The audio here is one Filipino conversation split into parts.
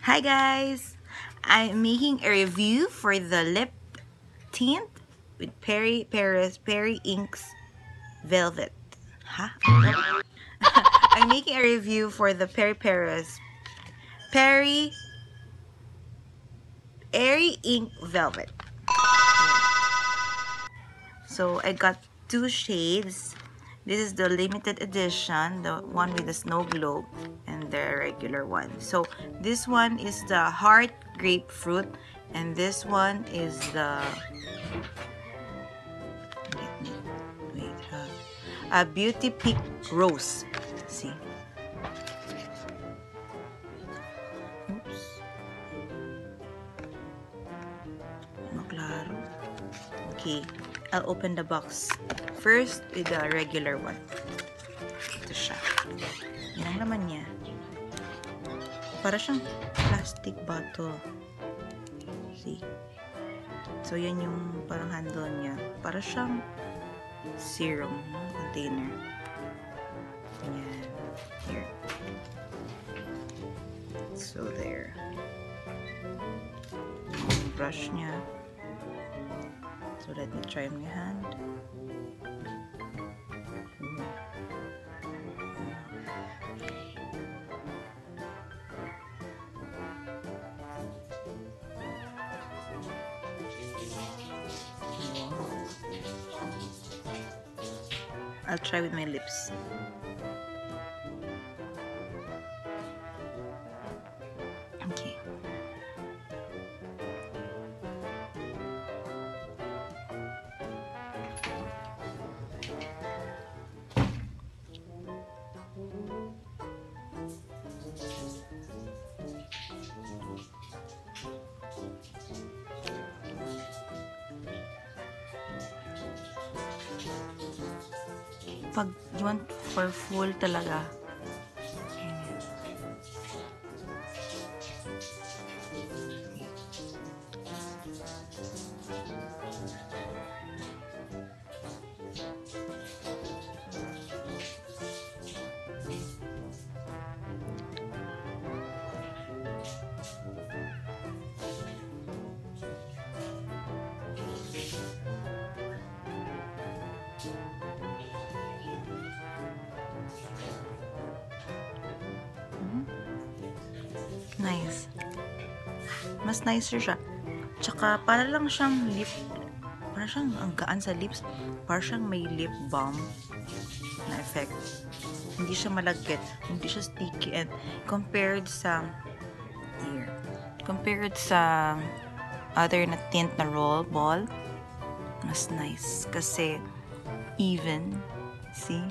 Hi guys! I'm making a review for the lip tint with Perry Inks Velvet. Huh? No. I'm making a review for the Perry Airy Ink Velvet. So I got two shades. This is the limited edition, the one with the snow globe, and the regular one. So this one is the heart grapefruit, and this one is the beauty peak rose. See. Oops. Maklaro. Okay, I'll open the box. First with the regular one. Ito siya. Yan ang laman niya. Para siyang plastic bottle. See? So, yan yung parang handle niya. Para siyang serum container. Yan. Here. So, there. Yung brush niya. So, let me try my hand. I'll try with my lips. Okay. Pag you want for full talaga, nice. Mas nicer siya. Tsaka, para lang siyang lip, para siyang ang gaan sa lips, para siyang may lip balm na effect. Hindi siya malagkit, hindi siya sticky, and compared sa other na tint na roll ball, mas nice kasi even, see?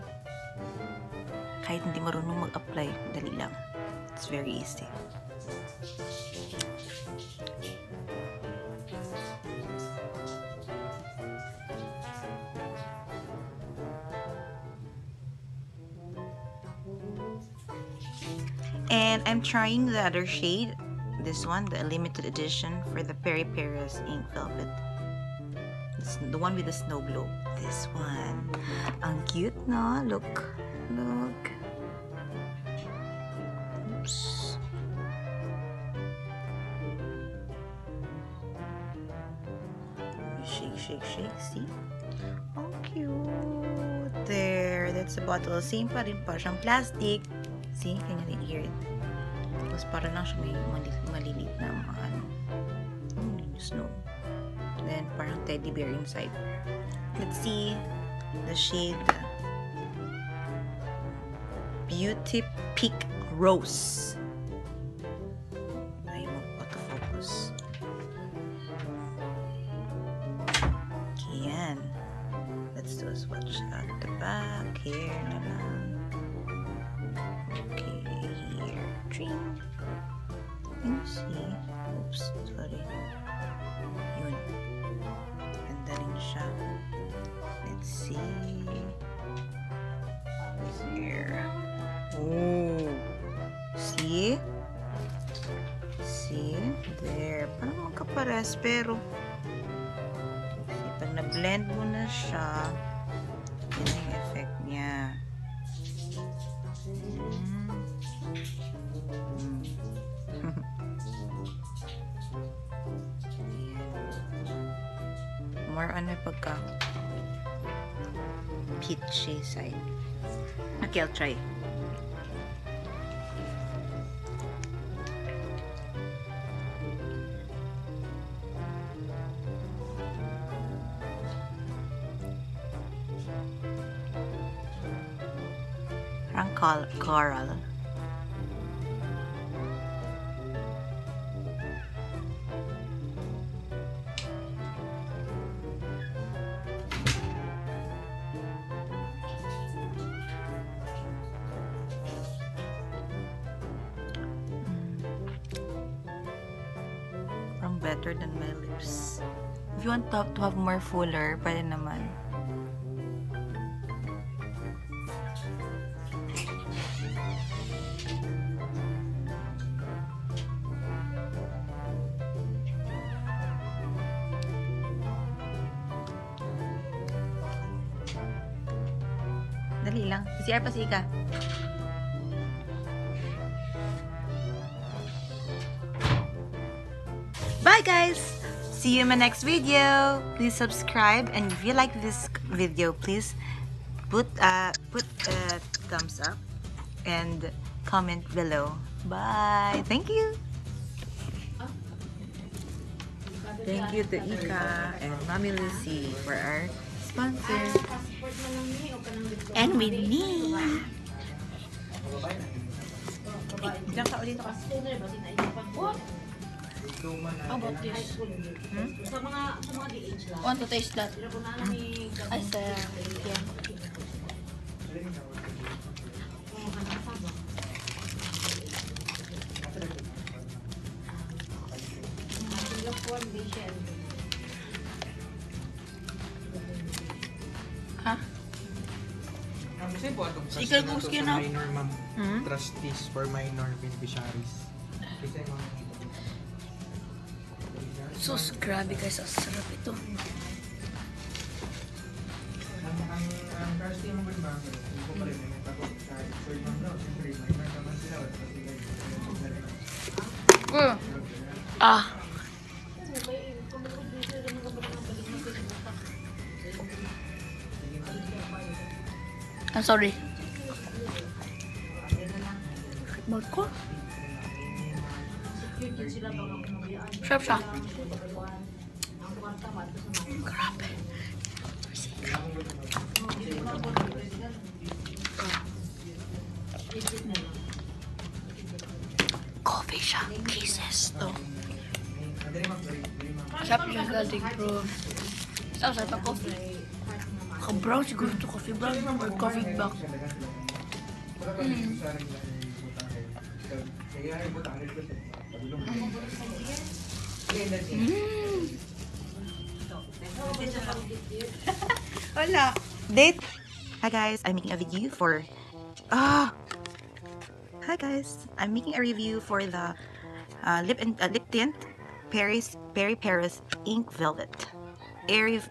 Kahit hindi marunong mag-apply, dali lang. It's very easy. And I'm trying the other shade, this one, the limited edition for the Perry Ink Velvet. It's the one with the snow globe. This one. Ang cute, no? Look. Look. Oops. Shake, shake, shake. See? Oh, cute. There. That's the bottle. Same pa rin pa siyang plastic. See? Can you hear it? Tapos para lang siya may malilit na mga ano. Snow. Then parang teddy bear inside. Let's see the shade Beauty Peak Rose. Ayaw mag-autofocus. Okay, yan. Let's do a swatch at the back. Here na lang. Okay, here. Trim. Can you see? Oops, sorry. Yun. Ganda rin siya. Let's see. Here. Oh. See? See? There. Parang magkapares, pero see, pag na-blend mo na siya, yun yung effect niya. more on na pagka peachy side. Okay, I'll try. Parang coral. Parang better than my lips. If you want to have more fuller, pwede naman. Dali lang. CR pa si Ika. Bye guys! See you in my next video. Please subscribe, and if you like this video, please put a thumbs up and comment below. Bye. Thank you. Thank you to Ika and Mommy Lucy for our sponsor. And with me. Diyan ka ulit ako. How about this? Sa mga DH lang. Want to taste that? Ay, sir. Yan. Ha? Ikaw gusto na? Minor, ma'am. Trustees for minor beneficiaries. Sus, grabe guys, ang sarap ito. Ang trustee mo ba, ma'am? Hindi ko pa rin may tapos sa short ma'am daw. Siyempre, minor naman sila. Ah. I'm sorry. Marco? Sarap siya. Grabe. Coffee siya. Kisses to. Sarap siya galing bro. Sarap ang coffee. Ka-brown siguro ito. Coffee brown or coffee black. Hola. Date. Hi guys, I'm making a video for Hi guys, I'm making a review for the lip tint Perry Paris Ink Velvet. Airy